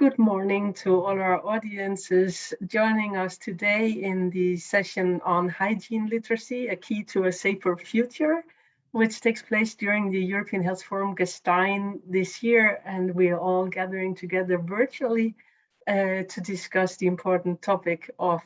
Good morning to all our audiences joining us today in the session on hygiene literacy, a key to a safer future, which takes place during the European Health Forum Gestein this year. And we are all gathering together virtually to discuss the important topic of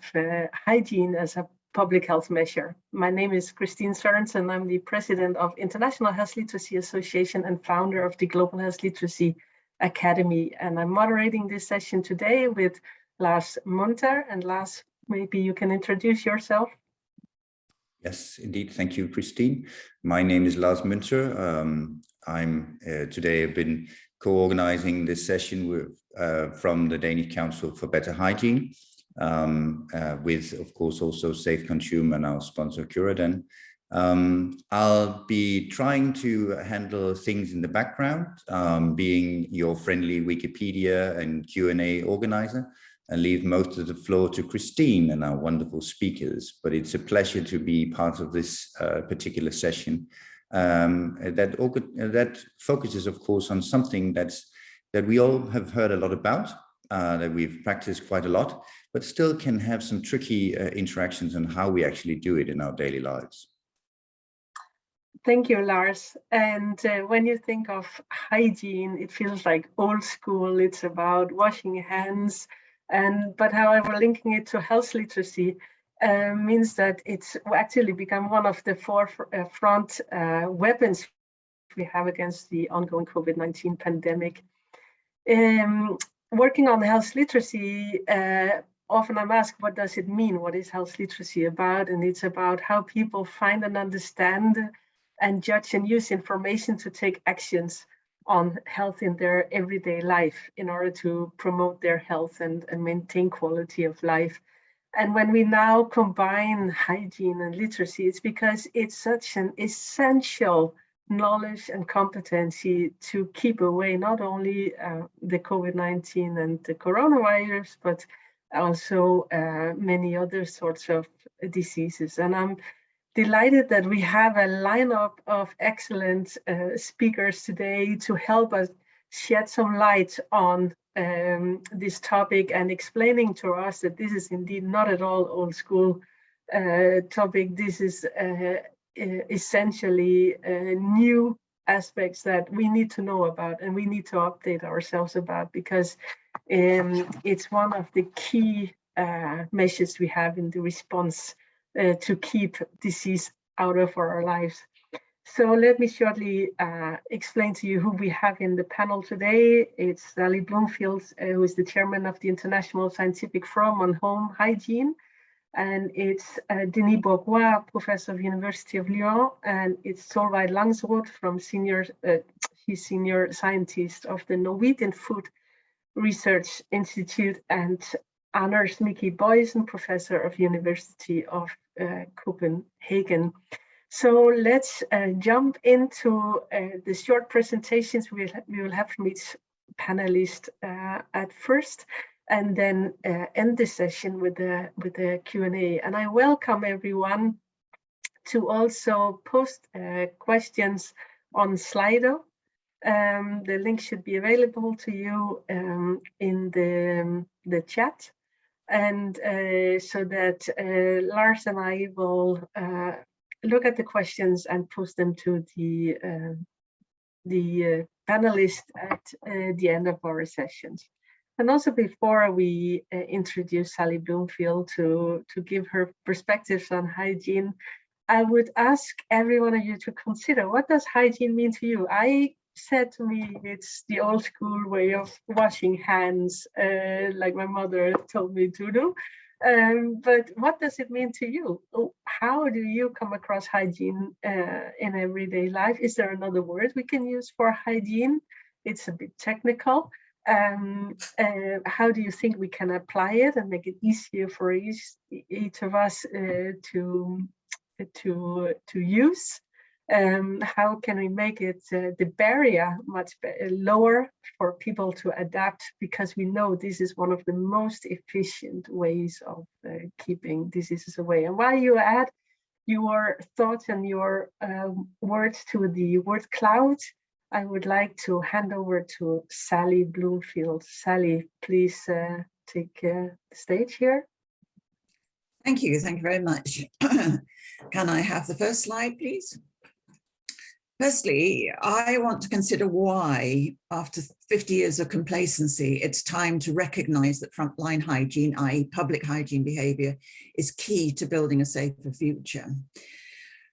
hygiene as a public health measure. My name is Christine Sørensen. I'm the president of International Health Literacy Association and founder of the Global Health Literacy Academy. And I'm moderating this session today with Lars Munter. And Lars, maybe you can introduce yourself. Yes, indeed. Thank you, Christine. My name is Lars Munter. Today I've been co-organizing this session with, from the Danish Council for Better Hygiene, with, of course, also Safe Consume and our sponsor Curaden. I'll be trying to handle things in the background, being your friendly Wikipedia and Q&A organizer, and leave most of the floor to Christine and our wonderful speakers. But it's a pleasure to be part of this particular session that focuses, of course, on something that we all have heard a lot about, that we've practiced quite a lot, but still can have some tricky interactions on how we actually do it in our daily lives. Thank you, Lars. And when you think of hygiene, it feels like old school. It's about washing hands. But however, linking it to health literacy means that it's actually become one of the forefront weapons we have against the ongoing COVID-19 pandemic. Working on health literacy, often I'm asked, what does it mean? What is health literacy about? And it's about how people find and understand and judge and use information to take actions on health in their everyday life in order to promote their health and maintain quality of life. And when we now combine hygiene and literacy, it's because it's such an essential knowledge and competency to keep away not only the COVID-19 and the coronavirus, but also many other sorts of diseases. And I'm delighted that we have a lineup of excellent speakers today to help us shed some light on this topic and explaining to us that this is indeed not at all old school topic. This is essentially new aspects that we need to know about and we need to update ourselves about, because it's one of the key measures we have in the response to keep disease out of our lives. So let me shortly explain to you who we have in the panel today. It's Sally Bloomfield, who is the chairman of the International Scientific Forum on Home Hygiene. And it's Denis Bourgois, professor of University of Lyon. And it's Solveig Langsrud she's senior scientist of the Norwegian Food Research Institute, and Anders Mickey Boysen, professor of University of Copenhagen. So let's jump into the short presentations we will have from each panelist at first, and then end the session with the Q&A. And I welcome everyone to also post questions on Slido. The link should be available to you in the chat. And so that Lars and I will look at the questions and post them to the panelists at the end of our sessions. And also, before we introduce Sally Bloomfield to give her perspectives on hygiene, I would ask every one of you to consider, what does hygiene mean to you? I said to me, it's the old school way of washing hands, like my mother told me to do. But what does it mean to you? How do you come across hygiene in everyday life? Is there another word we can use for hygiene? It's a bit technical. How do you think we can apply it and make it easier for each of us to use? How can we make it the barrier much lower for people to adapt, because we know this is one of the most efficient ways of keeping diseases away. And while you add your thoughts and your words to the word cloud, I would like to hand over to Sally Bloomfield. Sally, please take the stage here. Thank you very much. Can I have the first slide, please? Firstly, I want to consider why, after 50 years of complacency, it's time to recognize that frontline hygiene, i.e. public hygiene behavior, is key to building a safer future.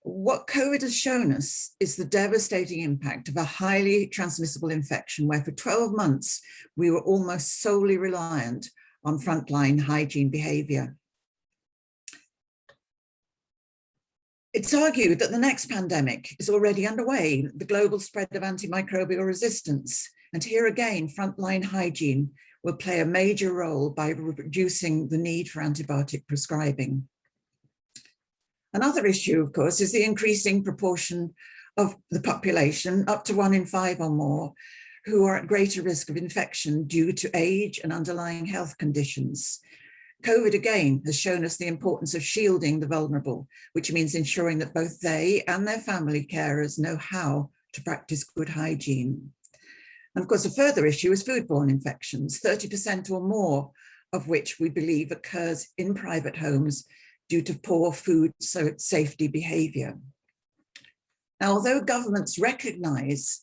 What COVID has shown us is the devastating impact of a highly transmissible infection where for 12 months, we were almost solely reliant on frontline hygiene behavior. It's argued that the next pandemic is already underway, the global spread of antimicrobial resistance. And here again, frontline hygiene will play a major role by reducing the need for antibiotic prescribing. Another issue, of course, is the increasing proportion of the population, up to 1 in 5 or more, who are at greater risk of infection due to age and underlying health conditions. COVID again has shown us the importance of shielding the vulnerable, which means ensuring that both they and their family carers know how to practice good hygiene. And of course, a further issue is foodborne infections, 30% or more of which we believe occurs in private homes due to poor food safety behavior. Now, although governments recognize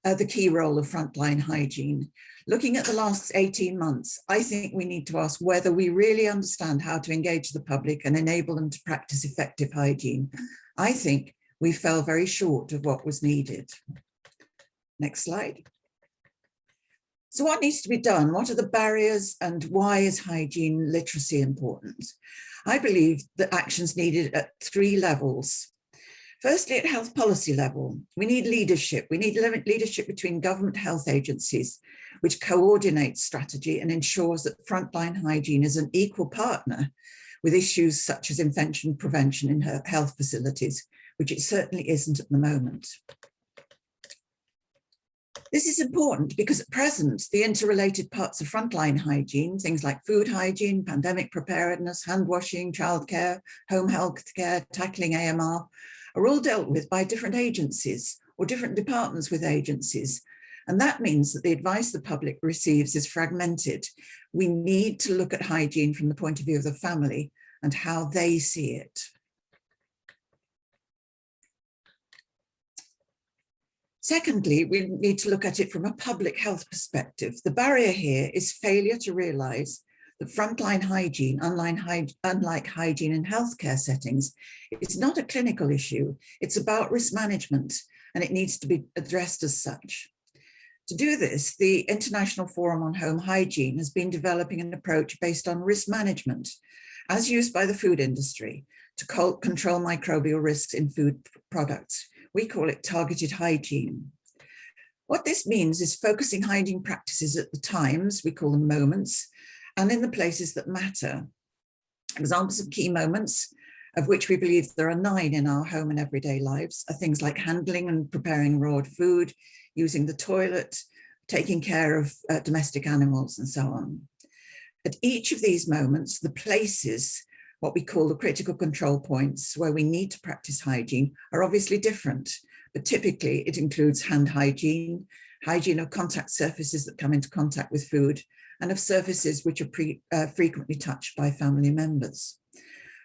the key role of frontline hygiene, looking at the last 18 months, I think we need to ask whether we really understand how to engage the public and enable them to practice effective hygiene. I think we fell very short of what was needed. Next slide. So what needs to be done? What are the barriers and why is hygiene literacy important? I believe that actions needed at 3 levels. Firstly, at health policy level, we need leadership. We need leadership between government health agencies, which coordinates strategy and ensures that frontline hygiene is an equal partner with issues such as infection prevention in health facilities, which it certainly isn't at the moment. This is important because at present, the interrelated parts of frontline hygiene, things like food hygiene, pandemic preparedness, hand washing, childcare, home health care, tackling AMR, are all dealt with by different agencies or different departments with agencies. And that means that the advice the public receives is fragmented. We need to look at hygiene from the point of view of the family and how they see it. Secondly, we need to look at it from a public health perspective. The barrier here is failure to realize that frontline hygiene, unlike hygiene in healthcare settings, is not a clinical issue. It's about risk management, and it needs to be addressed as such. To do this, the International Forum on Home Hygiene has been developing an approach based on risk management, as used by the food industry, to control microbial risks in food products. We call it targeted hygiene. What this means is focusing hygiene practices at the times, we call them moments, and in the places that matter. Examples of key moments, of which we believe there are 9 in our home and everyday lives, are things like handling and preparing raw food, using the toilet, taking care of domestic animals, and so on. At each of these moments, the places, what we call the critical control points where we need to practice hygiene, are obviously different, but typically it includes hand hygiene, hygiene of contact surfaces that come into contact with food, and of surfaces which are frequently touched by family members.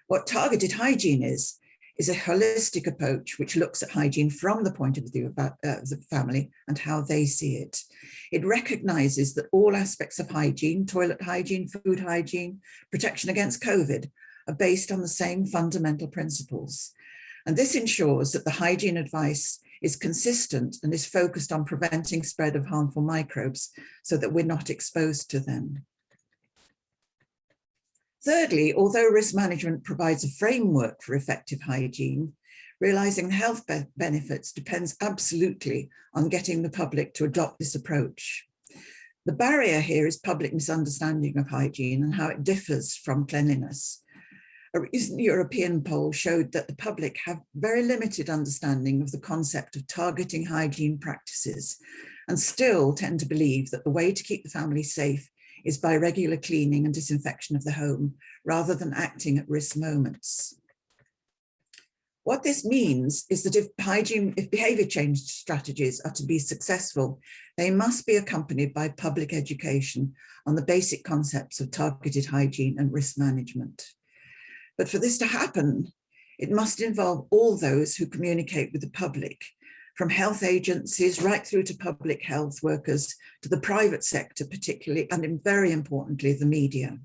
What targeted hygiene is a holistic approach which looks at hygiene from the point of view of the family and how they see it. It recognizes that all aspects of hygiene, toilet hygiene, food hygiene, protection against COVID, are based on the same fundamental principles. And this ensures that the hygiene advice is consistent and is focused on preventing spread of harmful microbes so that we're not exposed to them. Thirdly, although risk management provides a framework for effective hygiene, realizing the health benefits depends absolutely on getting the public to adopt this approach. The barrier here is public misunderstanding of hygiene and how it differs from cleanliness. A recent European poll showed that the public have very limited understanding of the concept of targeting hygiene practices and still tend to believe that the way to keep the family safe is by regular cleaning and disinfection of the home rather than acting at risk moments. What this means is that if behavior change strategies are to be successful, they must be accompanied by public education on the basic concepts of targeted hygiene and risk management. But for this to happen, it must involve all those who communicate with the public, from health agencies right through to public health workers, to the private sector particularly, and very importantly, the media.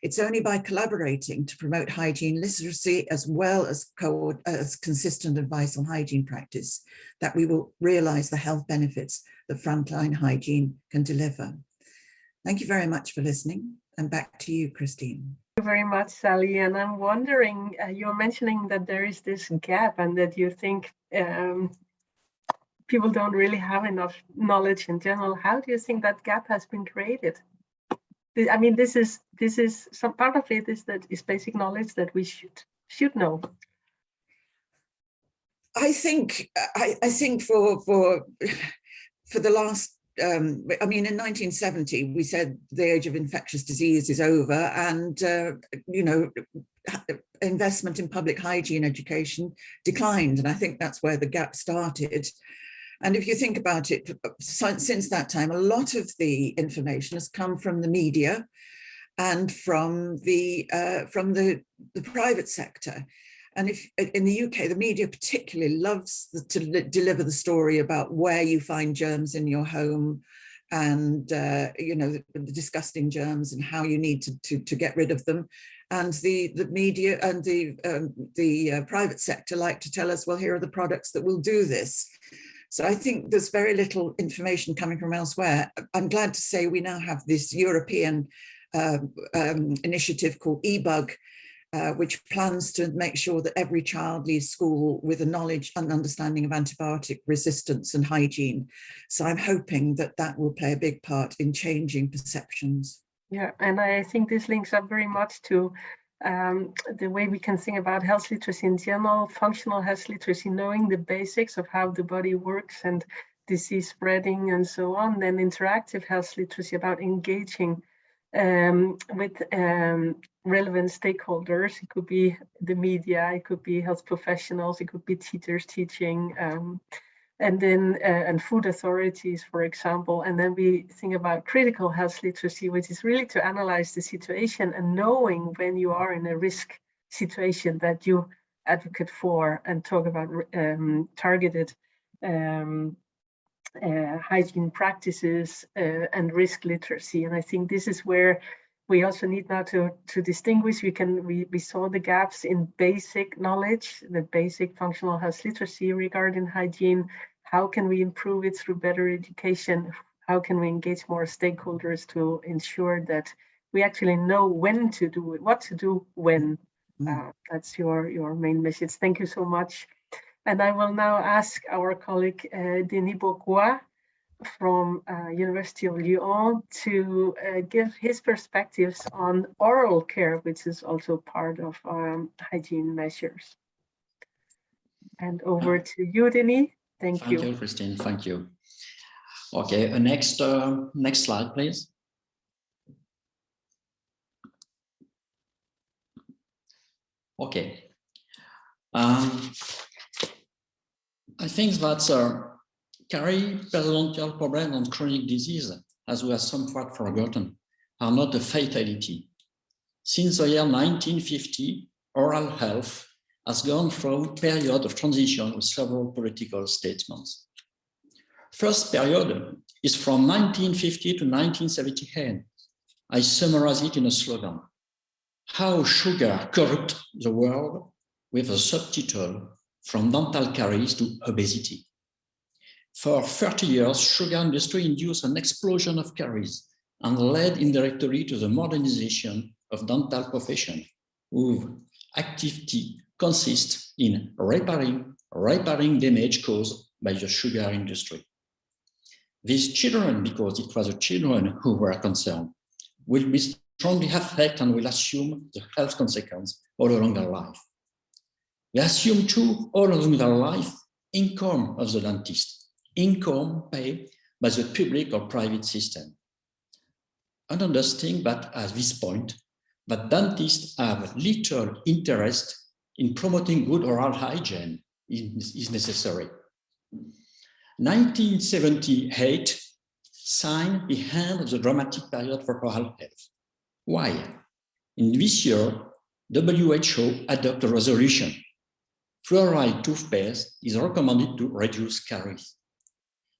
It's only by collaborating to promote hygiene literacy as well as consistent advice on hygiene practice that we will realize the health benefits that frontline hygiene can deliver. Thank you very much for listening, and back to you, Christine. Thank you very much, Sally. And I'm wondering, you're mentioning that there is this gap and that you think people don't really have enough knowledge in general. How do you think that gap has been created? I mean, this is some part of it is basic knowledge that we should know. I think for the last I mean, in 1970 we said the age of infectious disease is over, and you know, investment in public hygiene education declined, and I think that's where the gap started. And if you think about it, since that time, a lot of the information has come from the media and from the private sector. And if in the UK, the media particularly loves to deliver the story about where you find germs in your home, and you know, the disgusting germs and how you need to get rid of them. And the media and the private sector like to tell us, well, here are the products that will do this. So I think there's very little information coming from elsewhere. I'm glad to say we now have this European initiative called eBug, which plans to make sure that every child leaves school with a knowledge and understanding of antibiotic resistance and hygiene. So I'm hoping that that will play a big part in changing perceptions. Yeah, and I think this links up very much to the way we can think about health literacy in general, functional health literacy, knowing the basics of how the body works and disease spreading and so on. Then interactive health literacy about engaging with relevant stakeholders. It could be the media, it could be health professionals, it could be teachers teaching, and then and food authorities, for example. And then we think about critical health literacy, which is really to analyze the situation and knowing when you are in a risk situation that you advocate for, and talk about targeted hygiene practices and risk literacy. And I think this is where we also need now to distinguish. We saw the gaps in basic knowledge, the basic functional health literacy regarding hygiene. How can we improve it through better education? How can we engage more stakeholders to ensure that we actually know when to do it, what to do when? That's your main message. Thank you so much. And I will now ask our colleague Denis Bourgois from University of Lyon to give his perspectives on oral care, which is also part of hygiene measures. And over to you, Denis. Thank you. Thank you, Christine. Thank you. Okay, next slide, please. Okay. I think that carry periodontal problem and chronic disease, as we have somewhat forgotten, are not a fatality. Since the year 1950, oral health has gone through a period of transition with several political statements. First period is from 1950 to 1978. I summarize it in a slogan: how sugar corrupts the world, with a subtitle from dental caries to obesity. For 30 years, sugar industry induced an explosion of caries and led indirectly to the modernization of dental profession, whose activity consists in repairing damage caused by the sugar industry. These children, because it was the children who were concerned, will be strongly affected and will assume the health consequence all along their life. They assume too, all along their life, income of the dentist, income paid by the public or private system. And understand that at this point, that dentists have little interest in promoting good oral hygiene is necessary. 1978 signed the end of the dramatic period for oral health. Why? In this year, WHO adopted a resolution. Fluoride toothpaste is recommended to reduce caries.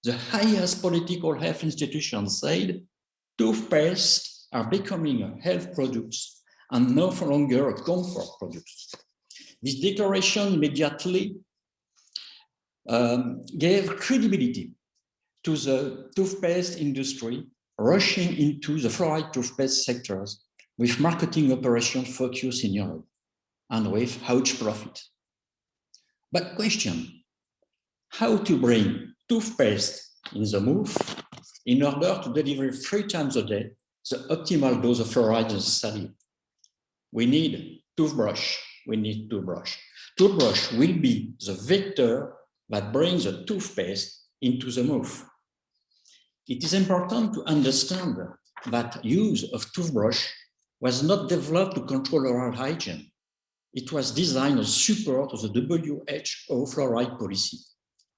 The highest political health institutions said toothpaste are becoming a health products and no longer a comfort product. This declaration immediately gave credibility to the toothpaste industry, rushing into the fluoride toothpaste sectors with marketing operations focused in Europe and with huge profit. But question, how to bring toothpaste in the move in order to deliver 3 times a day the optimal dose of fluoride necessary? We need toothbrush. Toothbrush will be the vector that brings the toothpaste into the mouth. It is important to understand that use of toothbrush was not developed to control oral hygiene. It was designed as support of the WHO fluoride policy.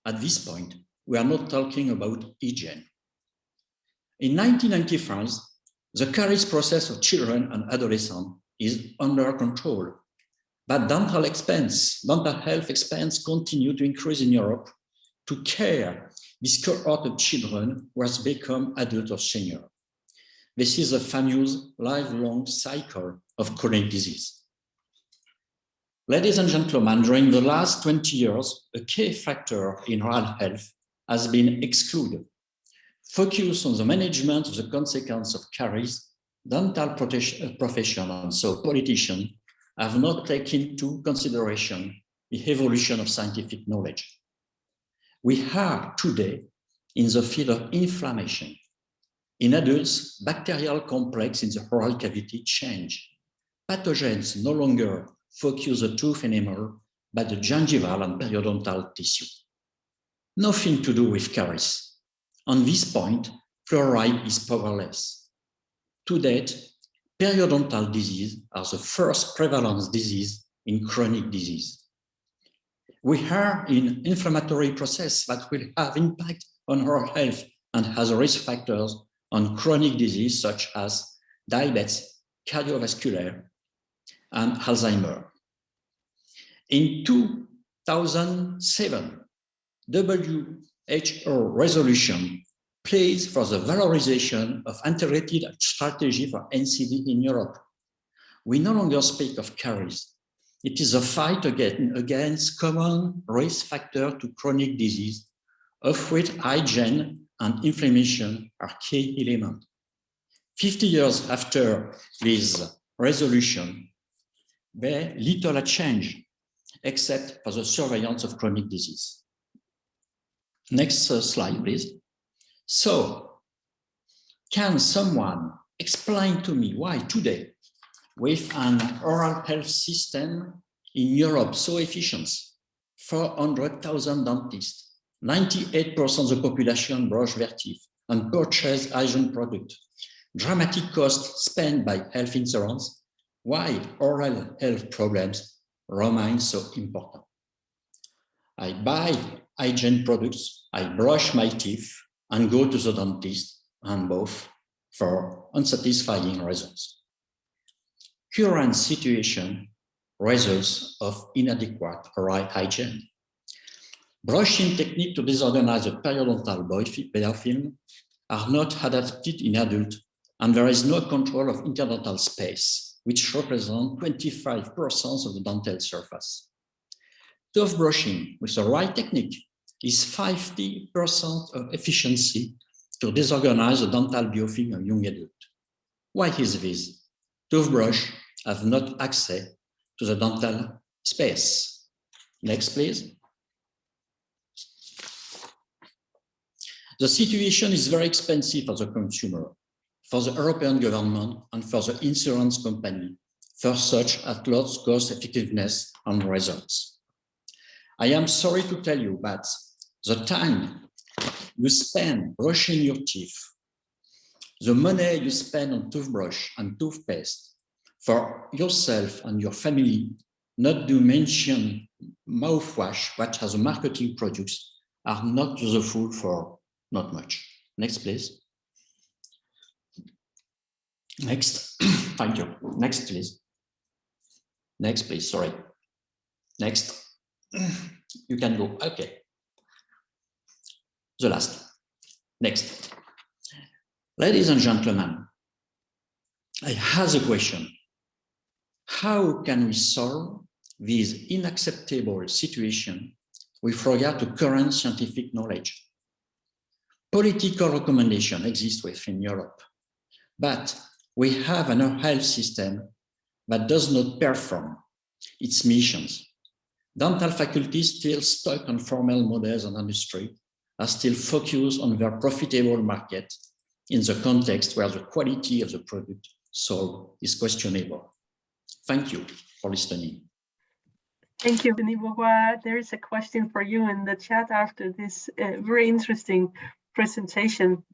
At this point, we are not talking about hygiene. In 1995, the caries process of children and adolescents is under control, but dental health expense continue to increase in Europe to care this cohort of children who has become adult or senior. This is a famous lifelong cycle of chronic disease. Ladies and gentlemen, during the last 20 years, a key factor in oral health has been excluded. Focus on the management of the consequence of caries, dental professionals and so politicians have not taken into consideration the evolution of scientific knowledge. We are today in the field of inflammation. In adults, bacterial complex in the oral cavity change. Pathogens no longer focus the tooth anymore, but the gingival and periodontal tissue. Nothing to do with caries. On this point, fluoride is powerless. To date, periodontal disease are the first prevalence disease in chronic disease. We are in inflammatory process that will have impact on oral health and has risk factors on chronic disease such as diabetes, cardiovascular, and Alzheimer. In 2007, WHO resolution plays for the valorization of integrated strategy for NCD in Europe. We no longer speak of caries. It is a fight against common risk factor to chronic disease, of which hygiene and inflammation are key elements. 50 years after this resolution, very little has changed, except for the surveillance of chronic disease. Next slide, please. So, can someone explain to me why today, with an oral health system in Europe so efficient, 400,000 dentists, 98% of the population brush their teeth and purchase hygiene products, dramatic costs spent by health insurance, why oral health problems remain so important? I buy hygiene products, I brush my teeth and go to the dentist, and both for unsatisfying results. Current situation results of inadequate oral hygiene. Brushing technique to disorganize the periodontal biofilm are not adapted in adults, and there is no control of interdental space, which represents 25% of the dental surface. Tooth brushing with the right technique is 50% of efficiency to disorganize the dental biofilm of young adults. Why is this? Toothbrush have not access to the dental space. Next, please. The situation is very expensive for the consumer, for the European government, and for the insurance company, for such at loss cost effectiveness and results. I am sorry to tell you that the time you spend brushing your teeth, the money you spend on toothbrush and toothpaste for yourself and your family not to mention mouthwash, which as a marketing products are not useful for not much. Next, please. Next, thank you. Next, please. Next, please, sorry. Next, you can go, okay. The last, next. Ladies and gentlemen, I have a question. How can we solve this unacceptable situation with regard to current scientific knowledge? Political recommendation exists within Europe, but we have an health system that does not perform its missions. Dental faculties still stuck on formal models and industry are still focused on their profitable market in the context where the quality of the product sold is questionable. Thank you for listening. Thank you, Denis Bourgois. There is a question for you in the chat after this very interesting presentation.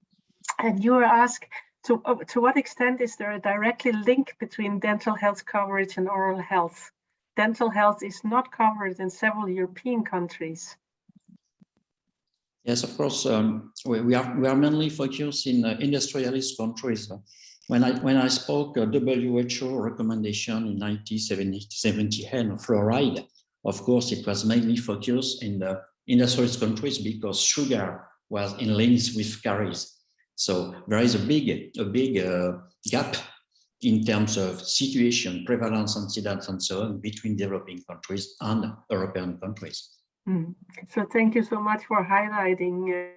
And you were asked, to what extent is there a direct link between dental health coverage and oral health? Dental health is not covered in several European countries. Yes, of course. We are mainly focused in industrialist countries. When I spoke WHO recommendation in 1970 on fluoride, of course, it was mainly focused in the industrialist countries because sugar was in links with caries. So there is a big gap in terms of situation, prevalence, incidence, and so on between developing countries and European countries. So thank you so much for highlighting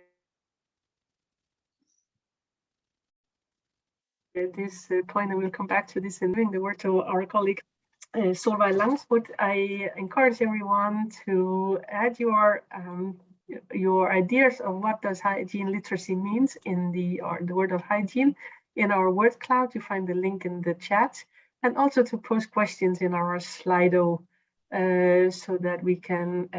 this point, and we'll come back to this and bring the word to our colleague Solveig Langsrud. I encourage everyone to add your ideas of what does hygiene literacy means in the word of hygiene in our word cloud. You find the link in the chat, and also to post questions in our Slido so that we can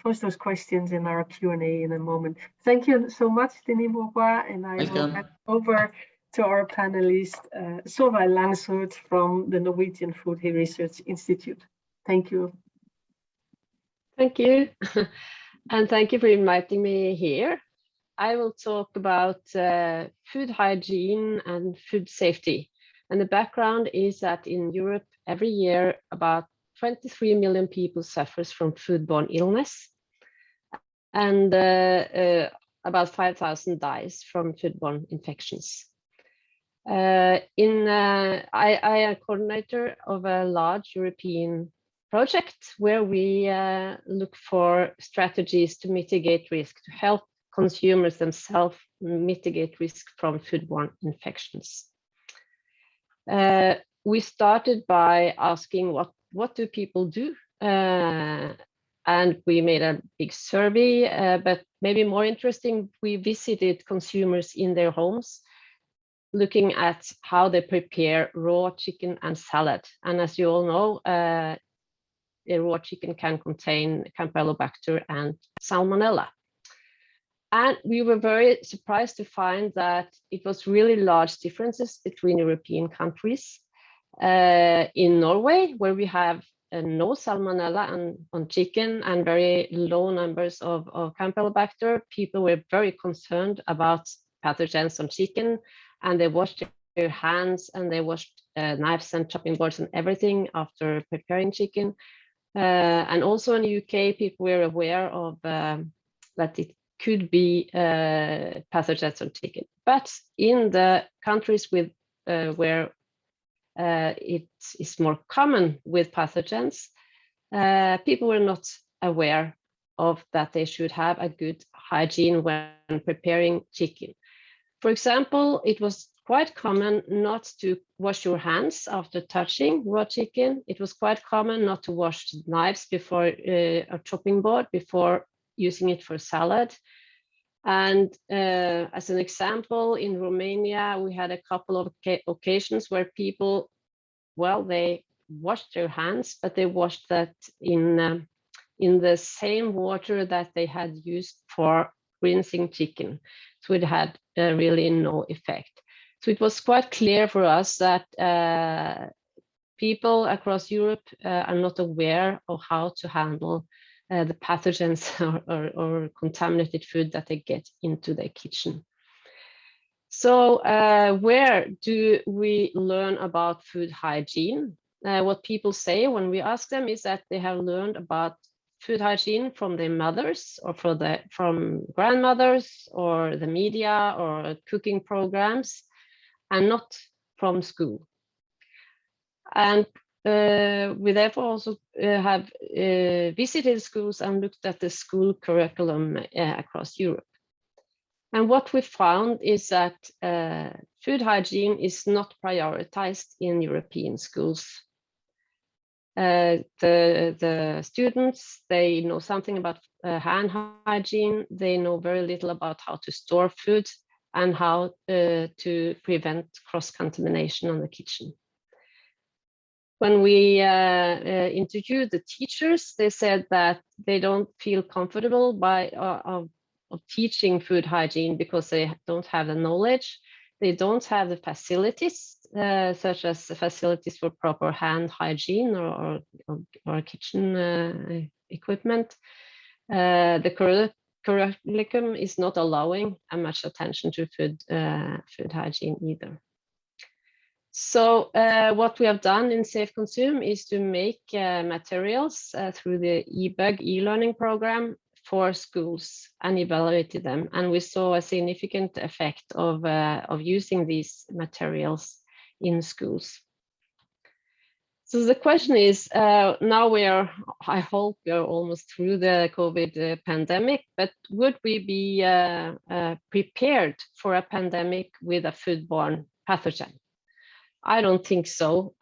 post those questions in our Q&A in a moment. Thank you so much, Denis Bourgois, and I will hand over to our panelist, Solveig Langsrud from the Norwegian Food Research Institute. Thank you. Thank you. And thank you for inviting me here. I will talk about food hygiene and food safety. And the background is that in Europe, every year, about 23 million people suffers from foodborne illness. And about 5,000 dies from foodborne infections. I am a coordinator of a large European project where we look for strategies to mitigate risk, to help consumers themselves mitigate risk from foodborne infections. We started by asking what do people do? And we made a big survey, but maybe more interesting, we visited consumers in their homes, looking at how they prepare raw chicken and salad. And as you all know, the raw chicken can contain Campylobacter and Salmonella. And we were very surprised to find that it was really large differences between European countries. In Norway, where we have no Salmonella on chicken and very low numbers of Campylobacter, people were very concerned about pathogens on chicken, and they washed their hands and they washed knives and chopping boards and everything after preparing chicken. And also in the UK, people were aware of that it could be pathogens on chicken. But in the countries with where it is more common with pathogens, people were not aware of that they should have a good hygiene when preparing chicken. For example, it was quite common not to wash your hands after touching raw chicken. It was quite common not to wash knives before a chopping board before using it for salad. And as an example, in Romania, we had a couple of occasions where people, well, they washed their hands, but they washed that in the same water that they had used for rinsing chicken. So it had really no effect. So it was quite clear for us that people across Europe are not aware of how to handle the pathogens or contaminated food that they get into their kitchen. So where do we learn about food hygiene? What people say when we ask them is that they have learned about food hygiene from their mothers or from grandmothers or the media or cooking programs, and not from school. And we therefore also have visited schools and looked at the school curriculum across Europe. And what we found is that food hygiene is not prioritized in European schools. The students, they know something about hand hygiene. They know very little about how to store food and how to prevent cross-contamination on the kitchen. When we interviewed the teachers, they said that they don't feel comfortable of teaching food hygiene because they don't have the knowledge. They don't have the facilities, such as the facilities for proper hand hygiene or kitchen equipment. The curriculum is not allowing much attention to food hygiene either. So what we have done in Safe Consume is to make materials through the eBug e-learning program for schools and evaluated them. And we saw a significant effect of using these materials in schools. So the question is, now I hope we are almost through the COVID pandemic, but would we be prepared for a pandemic with a foodborne pathogen? I don't think so.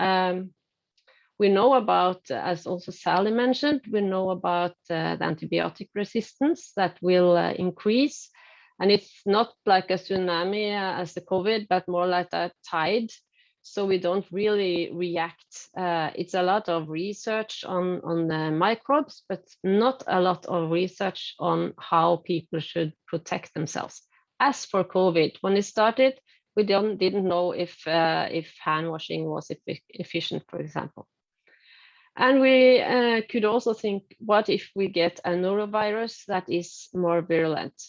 We know about, as also Sally mentioned, we know about the antibiotic resistance that will increase. And it's not like a tsunami as the COVID, but more like a tide. So we don't really react. It's a lot of research on the microbes, but not a lot of research on how people should protect themselves. As for COVID, when it started, we didn't know if hand washing was efficient, for example. And we could also think, what if we get a norovirus that is more virulent?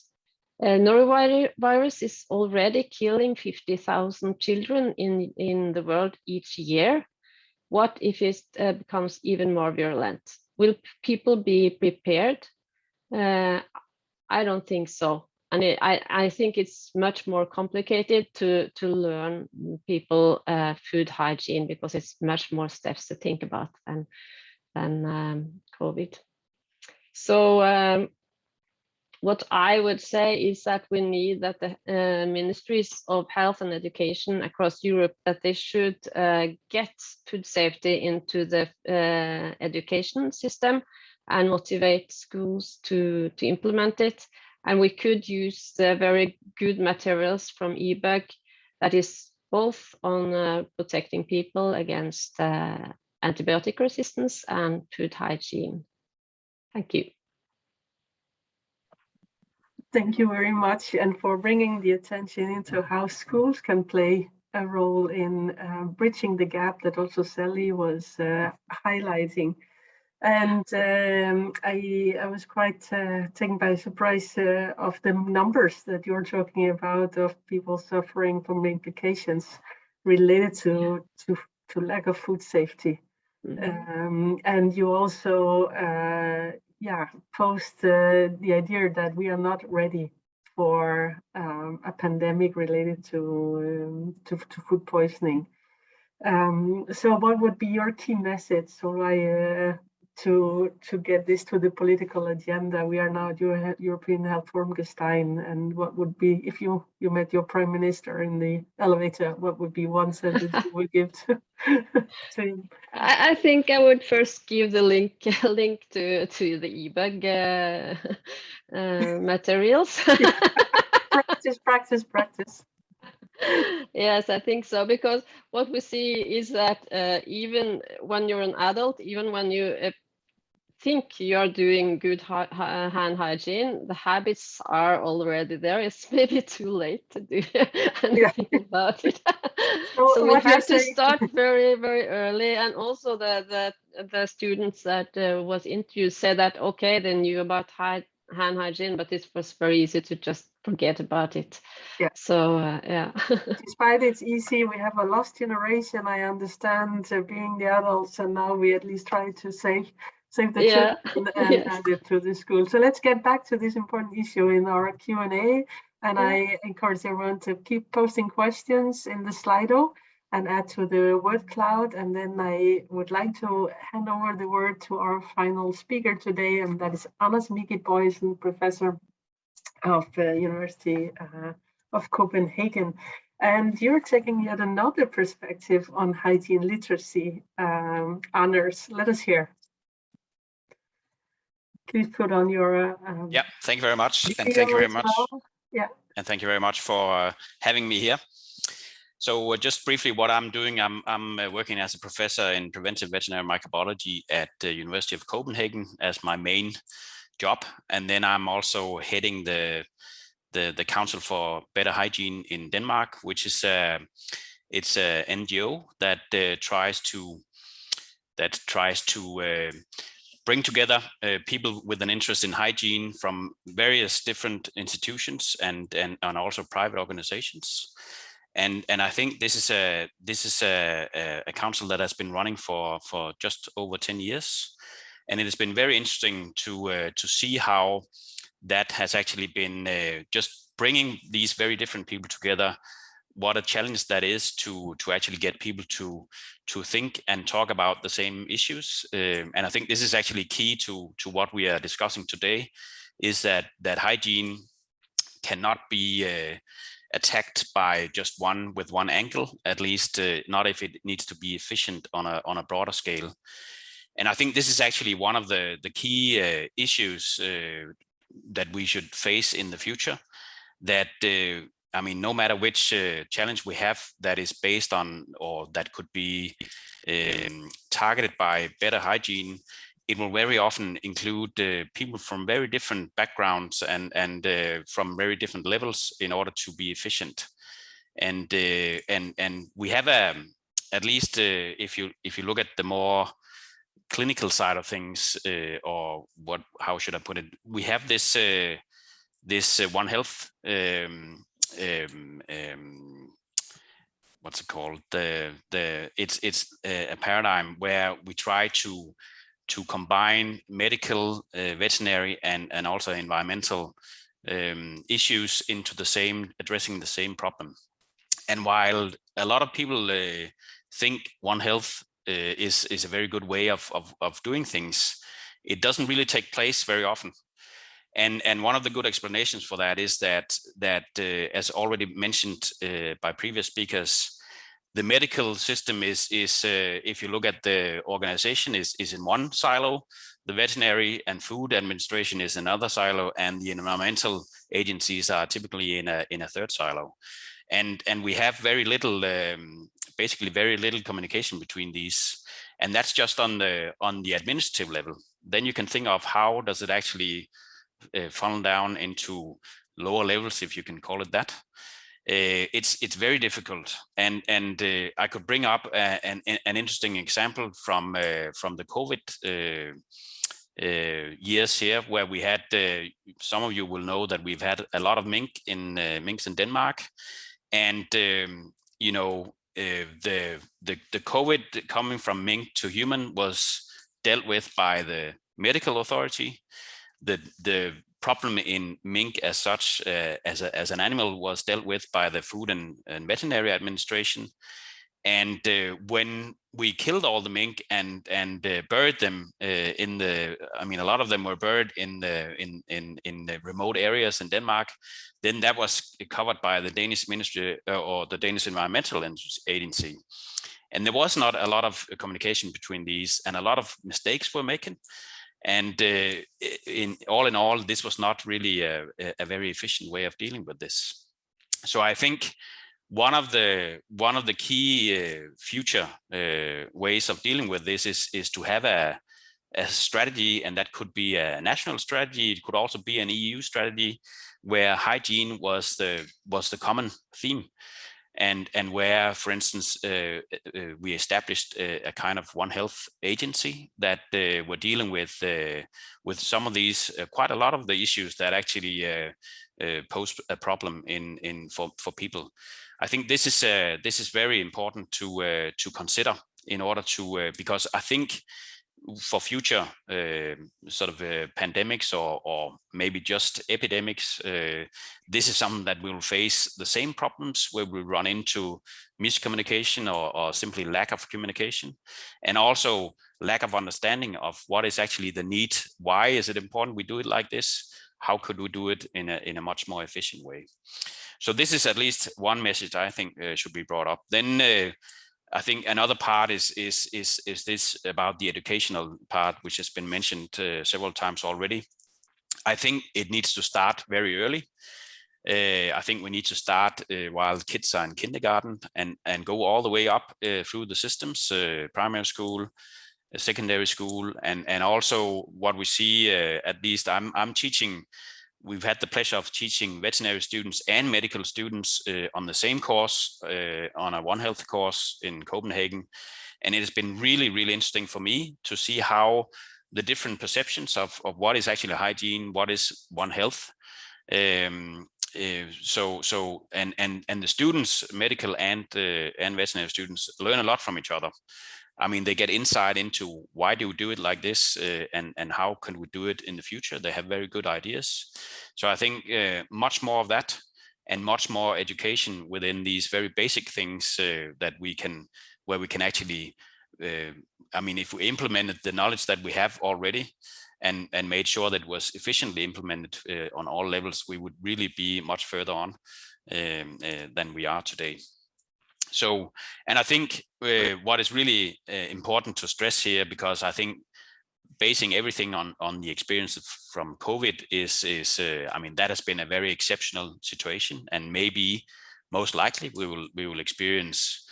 Norovirus is already killing 50,000 children in the world each year. What if it becomes even more virulent? Will people be prepared? I don't think so. And I think it's much more complicated to learn people food hygiene, because it's much more steps to think about than COVID. So what I would say is that we need that the ministries of health and education across Europe, that they should get food safety into the education system and motivate schools to implement it. And we could use the very good materials from eBug that is both on protecting people against antibiotic resistance and food hygiene. Thank you. Thank you very much, and for bringing the attention into how schools can play a role in bridging the gap that also Sally was highlighting. And I was quite taken by surprise of the numbers that you're talking about of people suffering from the implications related to lack of food safety. Mm-hmm. And you also posed the idea that we are not ready for a pandemic related to food poisoning. So what would be your key message, Solveig, to get this to the political agenda? We are now at European Health Forum Gestein, and what would be, if you met your prime minister in the elevator, what would be one sentence you would give to him? I think I would first give the link to the eBug materials. Practice. Yes, I think so, because what we see is that even when you're an adult, even when you think you're doing good hand hygiene, the habits are already there. It's maybe too late to do anything about it. So we have to start very, very early. And also the students that was interviewed said that, okay, they knew about hand hygiene, but it was very easy to just forget about it. Yeah. So yeah. Despite it's easy, we have a lost generation. I understand being the adults, and now we at least try to save the children and add it to the school. So let's get back to this important issue in our Q&A. And I encourage everyone to keep posting questions in the Slido and add to the word cloud. And then I would like to hand over the word to our final speaker today, and that is Anders Boysen, professor of University of Copenhagen. And you're taking yet another perspective on hygiene literacy. Anders, let us hear. Please put on your yeah, thank you very much. And thank you very much. Well. Yeah. And thank you very much for having me here. So just briefly what I'm doing, I'm working as a professor in preventive veterinary microbiology at the University of Copenhagen as my main job. And then I'm also heading the Council for Better Hygiene in Denmark, which is it's an NGO that tries to bring together people with an interest in hygiene from various different institutions and also private organizations. And I think this is a council that has been running for just over 10 years, and it has been very interesting to see how that has actually been just bringing these very different people together. What a challenge that is to actually get people to think and talk about the same issues. And I think this is actually key to what we are discussing today, is that hygiene cannot be attacked by just one angle, at least not if it needs to be efficient on a broader scale. And I think this is actually one of the key issues that we should face in the future, that I mean, no matter which challenge we have that is based on, or that could be targeted by better hygiene, it will very often include people from very different backgrounds and from very different levels in order to be efficient. And we have at least if you look at the more clinical side of things, or how should I put it? We have this One Health. What's it called? It's a paradigm where we try to combine medical, veterinary, and also environmental issues into addressing the same problem. And while a lot of people think One Health is a very good way of doing things, it doesn't really take place very often. And one of the good explanations for that is that as already mentioned by previous speakers, the medical system is if you look at the organization, is in one silo. The veterinary and food administration is another silo, and the environmental agencies are typically in a third silo. And we have very little, basically very little communication between these, and that's just on the administrative level. Then you can think of how does it actually funnel down into lower levels, if you can call it that. It's very difficult, and I could bring up an interesting example from the COVID years here, where we had some of you will know that we've had a lot of minks in Denmark, and you know, the COVID coming from mink to human was dealt with by the medical authority. The problem in mink as such, as an animal, was dealt with by the Food and Veterinary Administration. And when we killed all the mink and buried them I mean, a lot of them were buried in the remote areas in Denmark, then that was covered by the Danish Ministry or the Danish Environmental Agency. And there was not a lot of communication between these, and a lot of mistakes were making. And in all, this was not really a very efficient way of dealing with this. So I think one of the key future ways of dealing with this is to have a strategy, and that could be a national strategy. It could also be an EU strategy where hygiene was the common theme, and where, for instance, we established a kind of One Health agency that were dealing with some of these, quite a lot of the issues that actually pose a problem for people. I think this is very important to consider in order to because I think for future sort of pandemics or maybe just epidemics, this is something that we will face the same problems, where we run into miscommunication or simply lack of communication, and also lack of understanding of what is actually the need. Why is it important we do it like this? How could we do it in a much more efficient way? So this is at least one message I think should be brought up. Then I think another part is this about the educational part, which has been mentioned several times already. I think it needs to start very early. I think we need to start while kids are in kindergarten and go all the way up through the systems, primary school, secondary school, and also what we see, at least I'm teaching. We've had the pleasure of teaching veterinary students and medical students on the same course, on a One Health course in Copenhagen. And it has been really, really interesting for me to see how the different perceptions of what is actually hygiene, what is One Health. So the students, medical and veterinary students, learn a lot from each other. I mean, they get insight into why do we do it like this, and how can we do it in the future. They have very good ideas. So I think much more of that, and much more education within these very basic things that we can, where we can actually, I mean, if we implemented the knowledge that we have already and made sure that it was efficiently implemented on all levels, we would really be much further on than we are today. So, and I think what is really important to stress here, because I think basing everything on the experience from COVID is I mean, that has been a very exceptional situation, and maybe most likely we will experience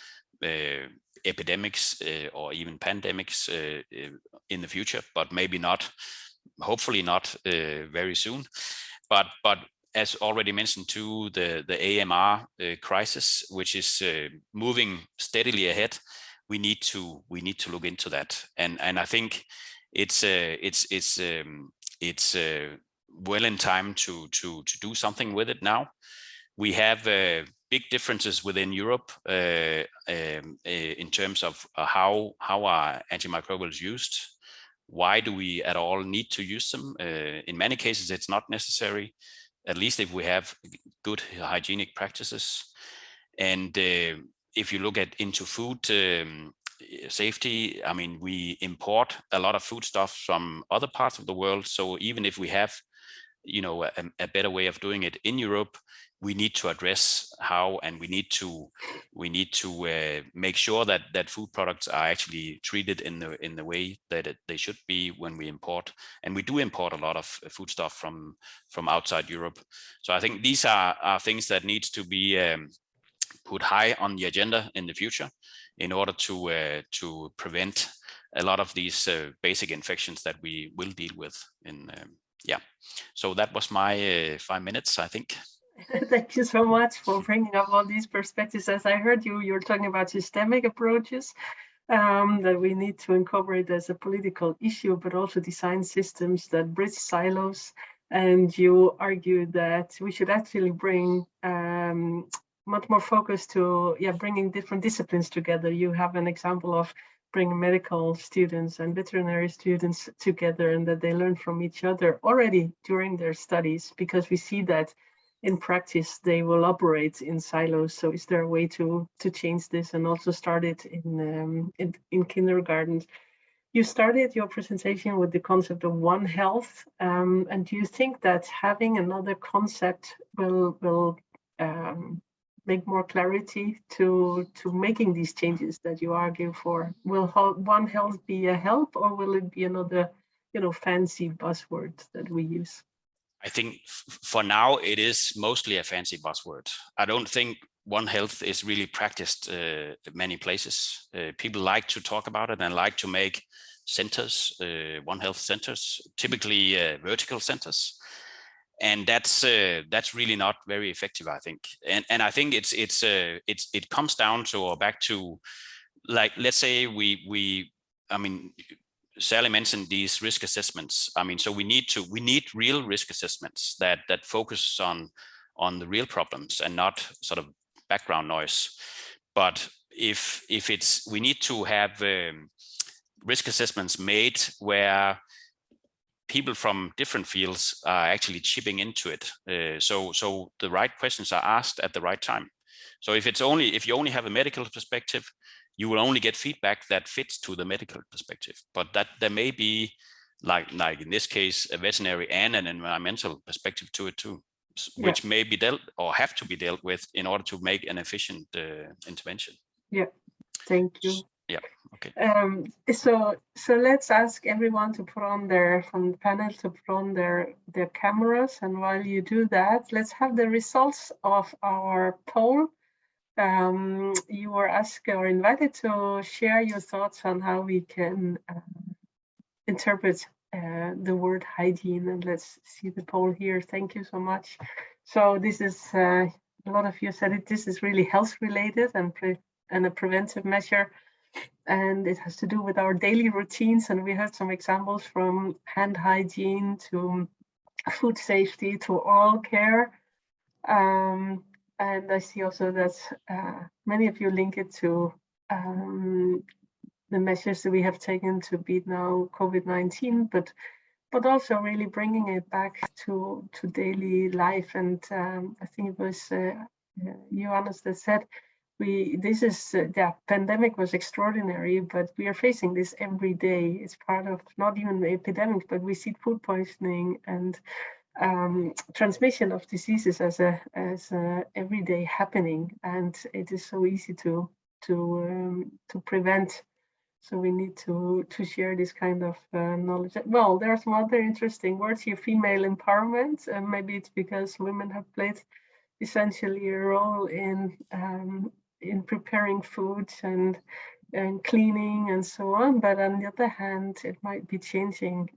epidemics or even pandemics in the future, but maybe not, hopefully not very soon. But as already mentioned too, the AMR crisis, which is moving steadily ahead, we need to look into that, and I think it's well in time to do something with it now. We have big differences within Europe in terms of how are antimicrobials used. Why do we at all need to use them? In many cases, it's not necessary, at least if we have good hygienic practices. And if you look into food safety, I mean, we import a lot of foodstuffs from other parts of the world. So even if we have, you know, a better way of doing it in Europe, we need to address how, and we need to make sure that food products are actually treated in the way that they should be when we import. And we do import a lot of foodstuff from outside Europe. So I think these are things that needs to be put high on the agenda in the future, in order to prevent a lot of these basic infections that we will deal with. Yeah, so that was my 5 minutes, I think. Thank you so much for bringing up all these perspectives. As I heard you're talking about systemic approaches that we need to incorporate as a political issue, but also design systems that bridge silos. And you argue that we should actually bring much more focus to bringing different disciplines together. You have an example of bringing medical students and veterinary students together, and that they learn from each other already during their studies, because we see that in practice they will operate in silos. So is there a way to change this and also start it in kindergarten? You started your presentation with the concept of One Health, and do you think that having another concept will make more clarity to making these changes that you argue for? Will One Health be a help, or will it be another, fancy buzzword that we use? I think for now it is mostly a fancy buzzword. I don't think One Health is really practiced many places. People like to talk about it and like to make centers, One Health centers, typically vertical centers. And that's really not very effective, I think. And I think it comes down to, or back to, like, let's say I mean, Sally mentioned these risk assessments. I mean, so we need real risk assessments that focus on the real problems and not sort of background noise. But if we need to have risk assessments made where people from different fields are actually chipping into it. So the right questions are asked at the right time. So if you only have a medical perspective, you will only get feedback that fits to the medical perspective. But that there may be, like in this case, a veterinary and an environmental perspective to it too, which may be dealt or have to be dealt with in order to make an efficient intervention. Yeah, thank you. Yeah. Okay. So let's ask everyone to put on from the panel to put on their cameras, and while you do that, let's have the results of our poll. You were asked or invited to share your thoughts on how we can interpret the word hygiene, and let's see the poll here. Thank you so much. So this is a lot of you said it. This is really health related and a preventive measure. And it has to do with our daily routines. And we heard some examples from hand hygiene to food safety to oral care. And I see also that many of you link it to the measures that we have taken to beat now COVID-19, but also really bringing it back to daily life. And I think it was Johannes that said, the pandemic was extraordinary, but we are facing this every day. It's part of not even the epidemic, but we see food poisoning and transmission of diseases as a everyday happening, and it is so easy to prevent. So we need to share this kind of knowledge. Well, there are some other interesting words here: female empowerment, and maybe it's because women have played essentially a role in preparing foods and cleaning and so on. But on the other hand, it might be changing.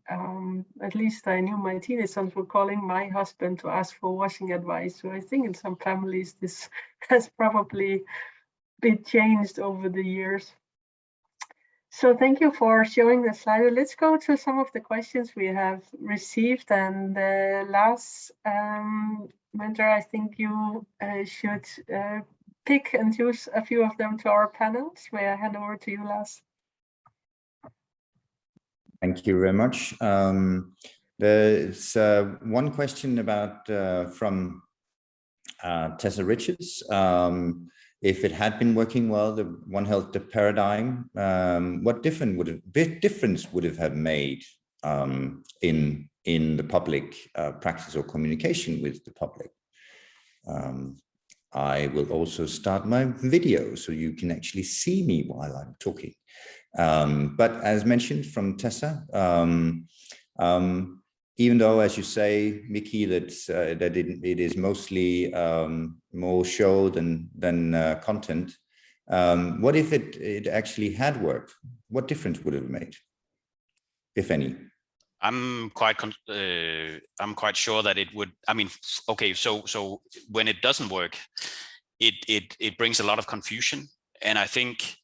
At least I knew my teenage sons were calling my husband to ask for washing advice. So I think in some families this has probably been changed over the years. So thank you for showing the slide. Let's go to some of the questions we have received. And Lars Mentor, I think you should pick and choose a few of them to our panels. May I hand over to you, Lars? Thank you very much. There's one question about from Tessa Richards. If it had been working well, the One Health paradigm, what difference would it have made in the public practice or communication with the public? I will also start my video so you can actually see me while I'm talking. But as mentioned from Tessa, even though, as you say, Mickey, that it is mostly more show than content, what if it actually had worked? What difference would it have made, if any? I'm quite sure that it would. I mean, okay, so when it doesn't work, it brings a lot of confusion, and I think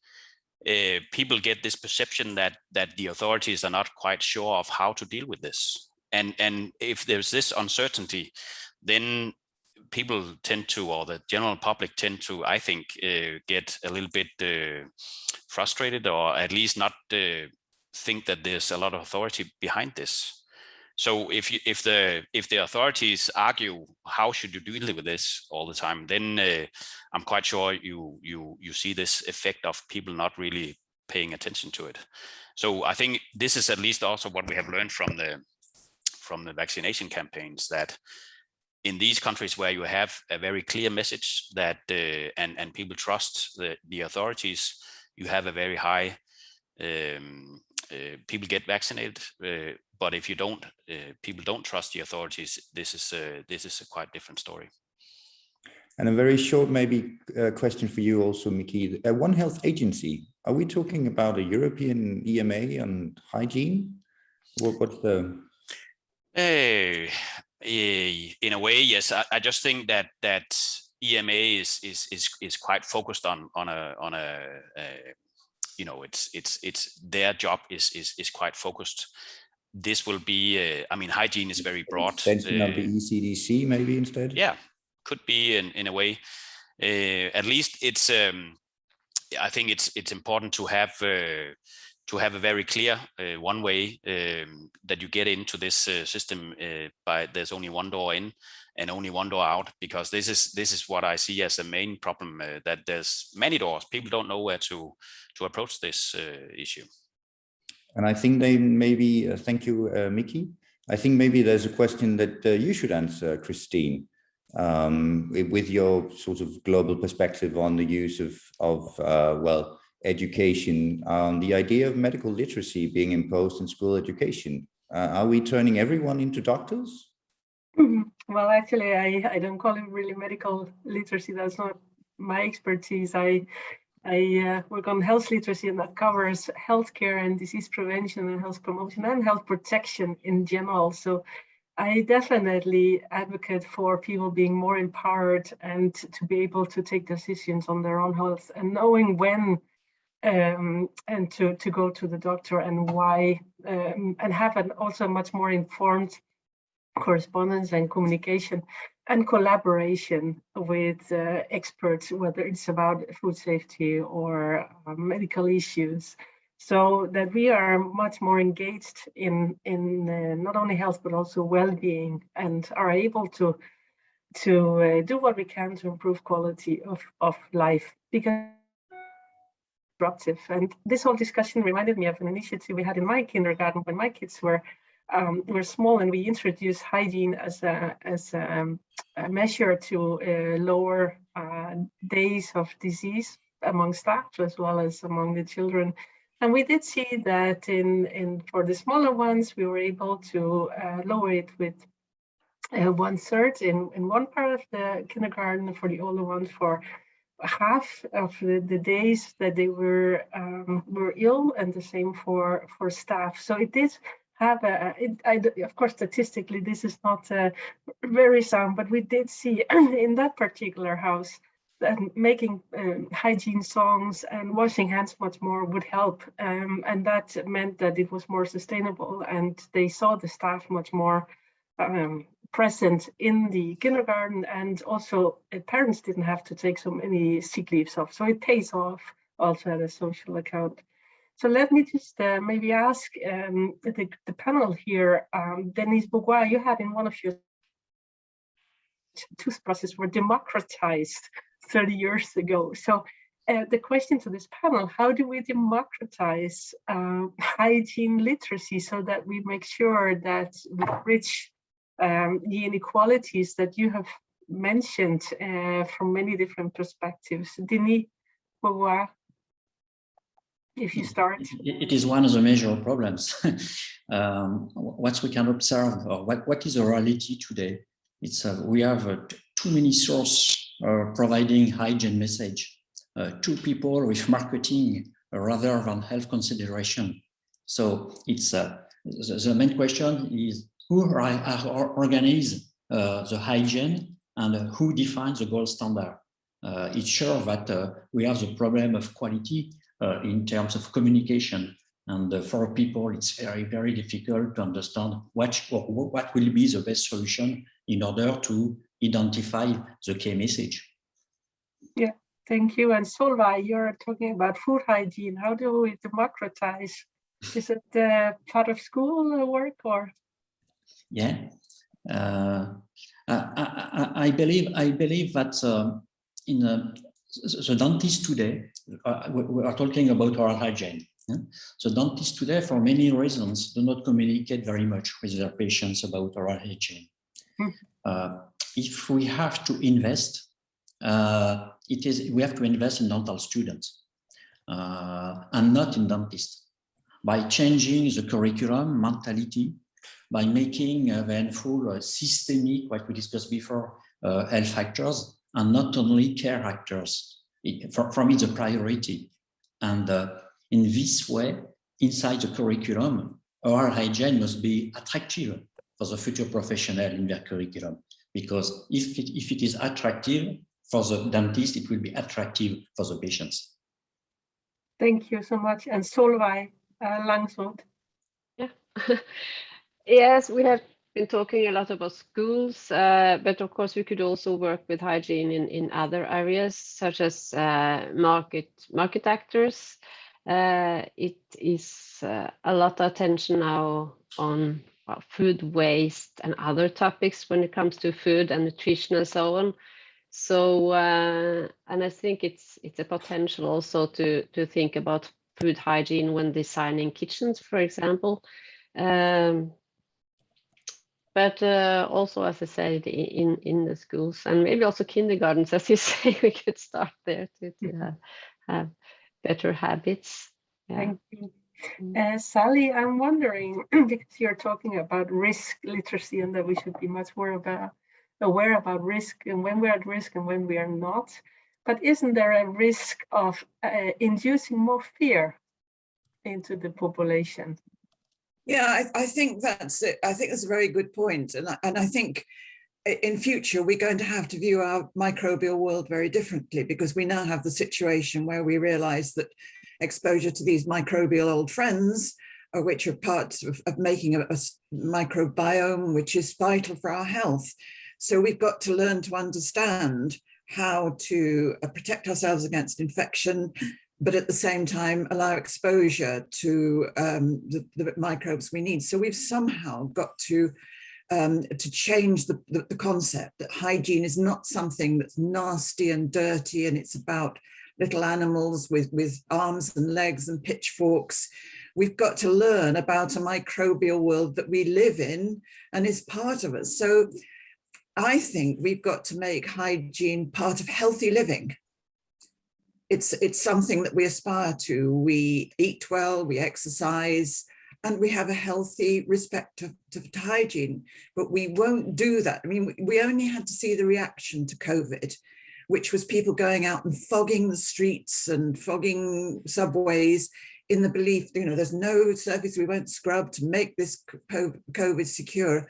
people get this perception that the authorities are not quite sure of how to deal with this, and if there's this uncertainty, then people tend to, or the general public tend to, I think, get a little bit frustrated, or at least not think that there's a lot of authority behind this. So if the authorities argue how should you deal with this all the time, then I'm quite sure you see this effect of people not really paying attention to it. So I think this is at least also what we have learned from the vaccination campaigns, that in these countries where you have a very clear message that and people trust the authorities, you have a very high people get vaccinated, but if you don't, people don't trust the authorities. This is a quite different story. And a very short, maybe question for you also, Miki. One Health Agency, are we talking about a European EMA on hygiene? What's the... In a way, yes. I just think that EMA is quite focused on a you know, it's their job is quite focused. This will be, I mean, hygiene is very broad. Extension of the ECDC maybe instead? Yeah, could be in a way. At least it's, I think it's important to have a very clear one way that you get into this system by there's only one door in and only one door out, because this is what I see as the main problem, that there's many doors. People don't know where to approach this issue. And I think they maybe, thank you, Miki. I think maybe there's a question that you should answer, Christine, with your sort of global perspective on the use of well, education, the idea of medical literacy being imposed in school education. Are we turning everyone into doctors? Well, actually, I don't call it really medical literacy. That's not my expertise. I work on health literacy, and that covers healthcare and disease prevention and health promotion and health protection in general. So I definitely advocate for people being more empowered and to be able to take decisions on their own health and knowing when and to go to the doctor and why, and have also much more informed correspondence and communication and collaboration with experts, whether it's about food safety or medical issues, so that we are much more engaged in not only health but also well-being, and are able to do what we can to improve quality of life, because disruptive. And this whole discussion reminded me of an initiative we had in my kindergarten when my kids were small, and we introduced hygiene as a measure to lower days of disease among staff as well as among the children. And we did see that for the smaller ones, we were able to lower it with 1/3 in one part of the kindergarten, for the older ones for half of the days that they were ill, and the same for staff. So it did have of course, statistically, this is not very sound, but we did see in that particular house that making hygiene songs and washing hands much more would help. And that meant that it was more sustainable, and they saw the staff much more present in the kindergarten, and also parents didn't have to take so many sick leaves off. So it pays off also at a social account. So let me just maybe ask the panel here, Denise Bourgois, you had in one of your toothbrushes were democratized 30 years ago. So the question to this panel, how do we democratize hygiene literacy so that we make sure that we bridge the inequalities that you have mentioned from many different perspectives? Denise Bourgois, if you start. It is one of the major problems. What we can observe, or what is the reality today, it's we have too many sources providing hygiene message, to people with marketing rather than health consideration. So it's the main question is who organize the hygiene and who defines the gold standard. It's sure that we have the problem of quality in terms of communication, and for people it's very, very difficult to understand what will be the best solution in order to identify the key message. Yeah, thank you. And Solveig, you're talking about food hygiene. How do we democratize? Is it part of school work or? Yeah, I believe that in the dentists today, we are talking about oral hygiene. Yeah? So dentists today, for many reasons, do not communicate very much with their patients about oral hygiene. If we have to invest, we have to invest in dental students and not in dentists, by changing the curriculum mentality, by making them full systemic, what we discussed before, health factors, and not only care actors. For me, it's a priority. And in this way, inside the curriculum, oral hygiene must be attractive for the future professional in their curriculum. Because if it is attractive for the dentist, it will be attractive for the patients. Thank you so much. And Solveig Langsrud. Yeah. Yes, we have been talking a lot about schools, but of course we could also work with hygiene in other areas, such as market actors. It is a lot of attention now on food waste and other topics when it comes to food and nutrition and so on. So, and I think it's a potential also to think about food hygiene when designing kitchens, for example. But also, as I said, in the schools and maybe also kindergartens, as you say, we could start there to have better habits. Yeah. Thank you. Sally, I'm wondering, because you're talking about risk literacy and that we should be much more aware about risk and when we're at risk and when we are not. But isn't there a risk of inducing more fear into the population? Yeah, I think that's it. I think that's a very good point. And I think in future, we're going to have to view our microbial world very differently, because we now have the situation where we realize that exposure to these microbial old friends, which are parts of making a microbiome, which is vital for our health. So we've got to learn to understand how to protect ourselves against infection, but at the same time allow exposure to the microbes we need. So we've somehow got to change the concept that hygiene is not something that's nasty and dirty and it's about little animals with arms and legs and pitchforks. We've got to learn about a microbial world that we live in and is part of us. So I think we've got to make hygiene part of healthy living. It's something that we aspire to. We eat well, we exercise, and we have a healthy respect to hygiene, but we won't do that. I mean, we only had to see the reaction to COVID, which was people going out and fogging the streets and fogging subways in the belief, there's no surface we won't scrub to make this COVID secure.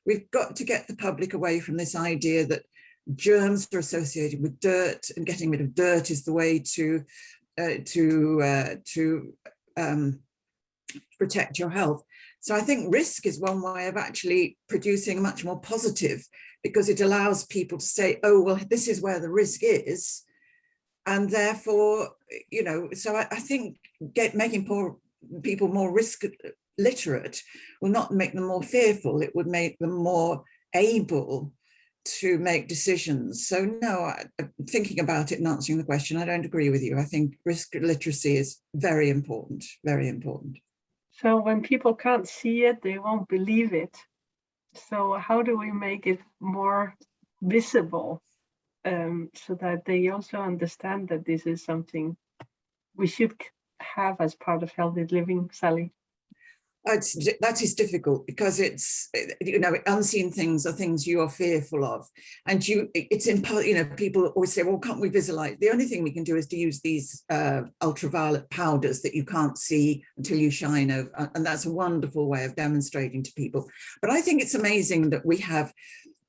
We've got to get the public away from this idea that germs are associated with dirt, and getting rid of dirt is the way to protect your health. So I think risk is one way of actually producing much more positive, because it allows people to say, oh, well, this is where the risk is. And therefore, so I think making people more risk literate will not make them more fearful. It would make them more able to make decisions. So no, thinking about it and answering the question, I don't agree with you. I think risk literacy is very important, very important. So when people can't see it, they won't believe it. So how do we make it more visible so that they also understand that this is something we should have as part of healthy living, Sally? That is difficult, because it's, unseen things are things you are fearful of. And it's in part, people always say, well, can't we visualize? The only thing we can do is to use these ultraviolet powders that you can't see until you shine over. And that's a wonderful way of demonstrating to people. But I think it's amazing that we have,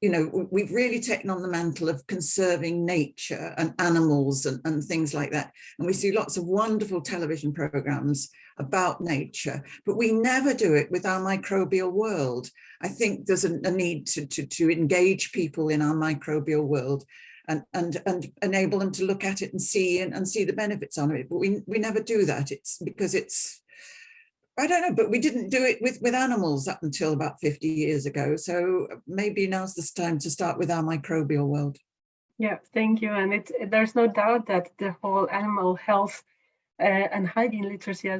we've really taken on the mantle of conserving nature and animals and things like that. And we see lots of wonderful television programs about nature, but we never do it with our microbial world. I think there's a need to engage people in our microbial world and enable them to look at it and see the benefits on it. But we never do that. It's because I don't know, but we didn't do it with animals up until about 50 years ago. So maybe now's the time to start with our microbial world. Yeah, thank you. And there's no doubt that the whole animal health and hygiene literacy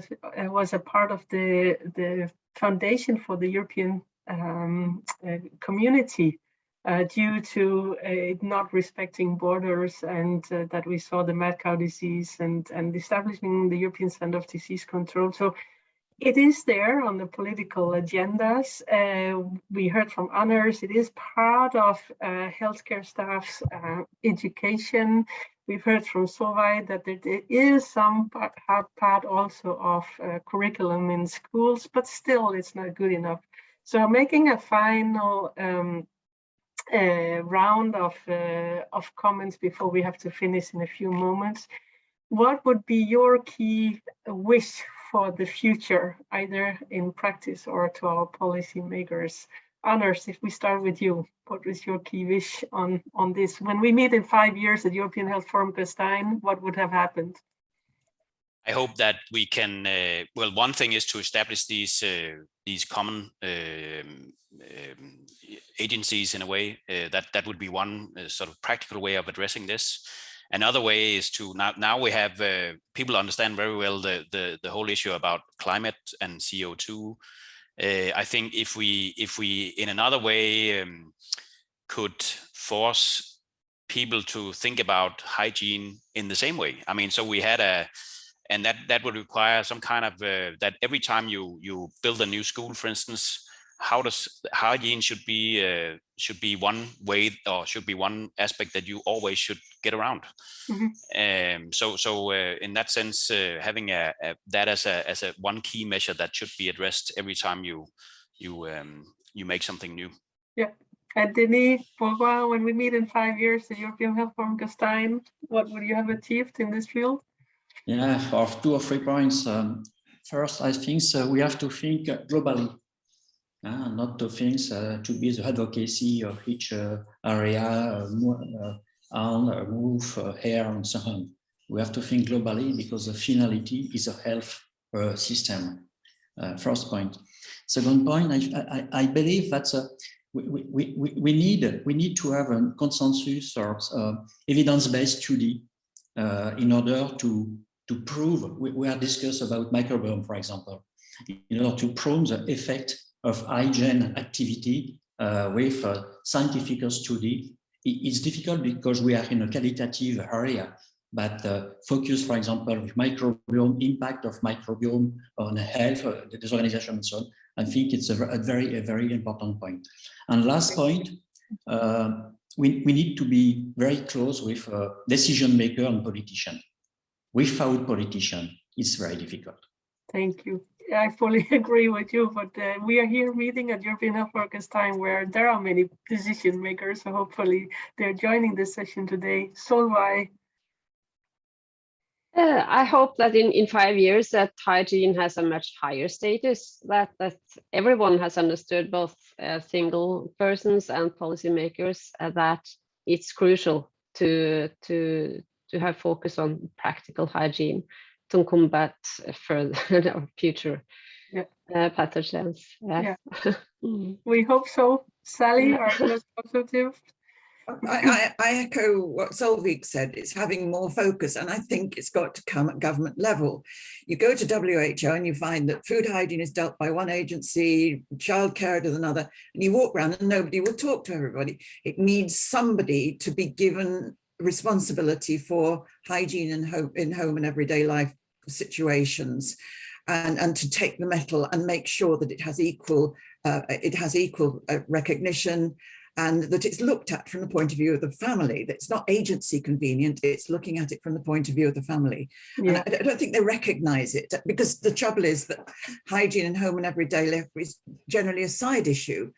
was a part of the foundation for the European community due to not respecting borders, and that we saw the mad cow disease and establishing the European Center of Disease Control. So It is there on the political agendas. We heard from others, it is part of healthcare staff's education. We've heard from Solveig that there is some part also of curriculum in schools, but still it's not good enough. So making a final round of comments before we have to finish in a few moments. What would be your key wish for the future, either in practice or to our policymakers? Anders, if we start with you, what is your key wish on this? When we meet in 5 years at European Health Forum Gastein, what would have happened? I hope that we can, well, one thing is to establish these common agencies in a way. That would be one sort of practical way of addressing this. Another way is to now we have people understand very well the whole issue about climate and CO2. I think if we in another way could force people to think about hygiene in the same way. I mean, so we had and that would require some kind of that every time you build a new school, for instance, how does hygiene should be one way, or should be one aspect that you always should get around. Mm-hmm. So in that sense, having that as a one key measure that should be addressed every time you make something new. Yeah. And Denis, when we meet in 5 years at European Health Forum Gastein, what would you have achieved in this field? Yeah, for 2 or 3 points. First, I think we have to think globally. Not to think to be the advocacy of each area, move, hair, and so on. We have to think globally because the finality is a health system. First point. Second point, I believe that we need to have a consensus or evidence-based study in order to prove. We are discussing about microbiome, for example, in order to prove the effect of hygiene activity with scientific study. It's difficult because we are in a qualitative area, but focus, for example, with microbiome, impact of microbiome on health, the disorganization, and so on. I think it's a very important point. And last point, we need to be very close with decision maker and politician. Without politician, it's very difficult. Thank you. I fully agree with you, but we are here meeting at European Health Forum Gastein where there are many decision makers, so hopefully they're joining this session today. Solveig. I hope that in 5 years that hygiene has a much higher status, that everyone has understood, both single persons and policymakers, that it's crucial to have focus on practical hygiene to combat further future pathogens. Yes. Yeah. We hope so. Sally, are you as positive? I echo what Solveig said. It's having more focus, and I think it's got to come at government level. You go to WHO and you find that food hygiene is dealt by one agency, childcare is another, and you walk around and nobody will talk to everybody. It needs somebody to be given responsibility for hygiene in home and everyday life situations, and to take the mettle and make sure that it has equal recognition, and that it's looked at from the point of view of the family. That it's not agency convenient, it's looking at it from the point of view of the family. Yeah. And I don't think they recognize it, because the trouble is that hygiene in home and everyday life is generally a side issue.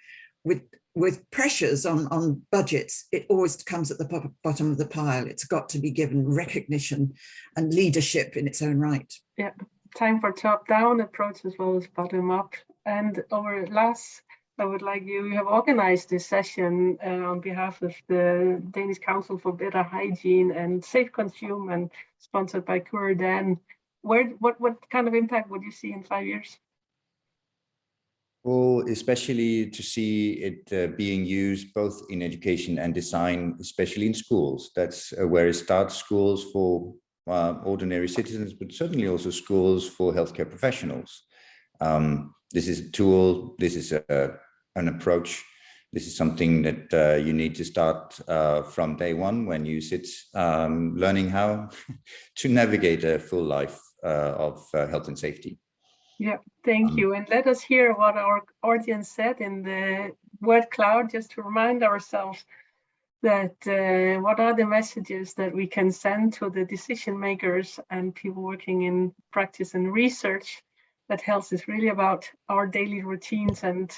With pressures on budgets, it always comes at the bottom of the pile. It's got to be given recognition and leadership in its own right. Yeah, time for top-down approach as well as bottom-up. And over last, I would like you have organized this session on behalf of the Danish Council for Better Hygiene and Safe Consume, and sponsored by Curadan. What kind of impact would you see in 5 years? Well, especially to see it being used both in education and design, especially in schools. That's where it starts, schools for ordinary citizens, but certainly also schools for healthcare professionals. This is a tool, this is an approach, this is something that you need to start from day one when you sit learning how to navigate a full life of health and safety. Yeah, thank you. And let us hear what our audience said in the word cloud, just to remind ourselves that what are the messages that we can send to the decision makers and people working in practice and research, that health is really about our daily routines, and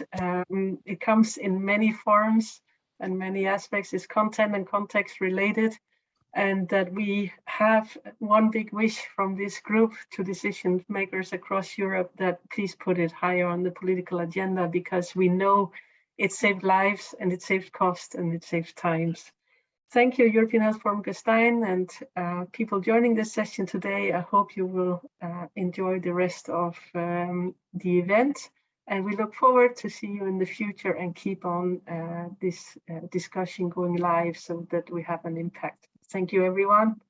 it comes in many forms and many aspects. It's content and context related, and that we have one big wish from this group to decision makers across Europe, that please put it higher on the political agenda, because we know it saved lives and it saved cost and it saved times. Thank you, European Health Forum Gastein, and people joining this session today. I hope you will enjoy the rest of the event, and we look forward to see you in the future and keep on this discussion going live so that we have an impact. Thank you, everyone.